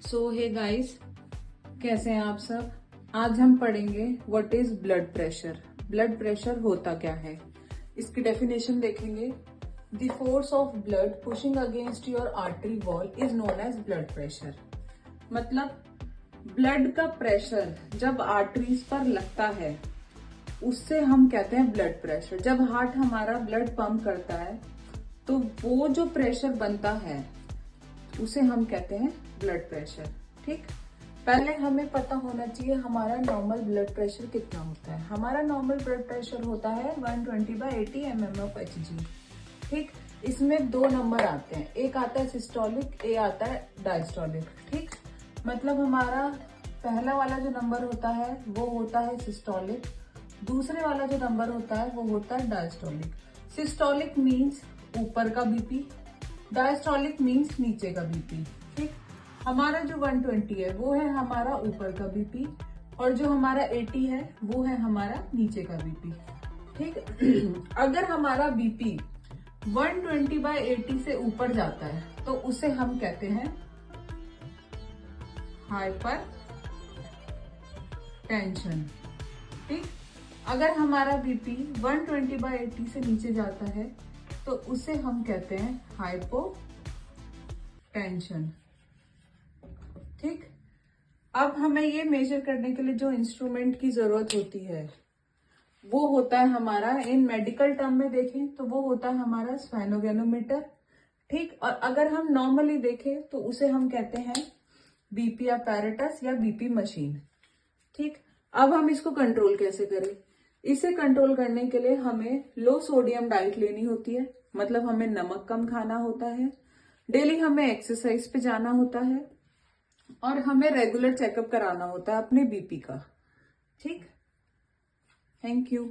सो hey guys, कैसे हैं आप सब। आज हम पढ़ेंगे what is blood pressure. Blood pressure होता क्या है, इसकी डेफिनेशन देखेंगे। The force of blood pushing against your artery wall is known as blood pressure. मतलब ब्लड का प्रेशर जब आर्टरीज पर लगता है उससे हम कहते हैं ब्लड प्रेशर। जब हार्ट हमारा ब्लड पंप करता है तो वो जो प्रेशर बनता है उसे हम कहते हैं ब्लड प्रेशर। ठीक, पहले हमें पता होना चाहिए हमारा नॉर्मल ब्लड प्रेशर कितना होता है। हमारा नॉर्मल ब्लड प्रेशर होता है 120/80 mmHg। ठीक, इसमें दो नंबर आते हैं, एक आता है सिस्टोलिक, एक आता है डायस्टोलिक। ठीक, मतलब हमारा पहला वाला जो नंबर होता है वो होता है सिस्टोलिक, दूसरे वाला जो नंबर होता है वो होता है डायस्टोलिक। सिस्टोलिक मीन्स ऊपर का बीपी, डायस्टोलिक मीन्स नीचे का बीपी। ठीक, हमारा जो 120 है वो है हमारा ऊपर का बीपी और जो हमारा 80 है वो है हमारा नीचे का बीपी। ठीक, अगर हमारा बीपी 120/80 से ऊपर जाता है तो उसे हम कहते हैं हाइपर टेंशन। ठीक, अगर हमारा बीपी 120/80 से नीचे जाता है तो उसे हम कहते हैं हाइपो टेंशन। ठीक, अब हमें ये मेजर करने के लिए जो इंस्ट्रूमेंट की जरूरत होती है वो होता है हमारा, इन मेडिकल टर्म में देखें तो वो होता है हमारा स्फेनोगैनोमीटर। ठीक, और अगर हम नॉर्मली देखें तो उसे हम कहते हैं बीपी अपैरेटस या बीपी मशीन। ठीक, अब हम इसको कंट्रोल कैसे करें। इसे कंट्रोल करने के लिए हमें लो सोडियम डाइट लेनी होती है, मतलब हमें नमक कम खाना होता है, डेली हमें एक्सरसाइज पे जाना होता है और हमें रेगुलर चेकअप कराना होता है अपने बीपी का। ठीक, थैंक यू।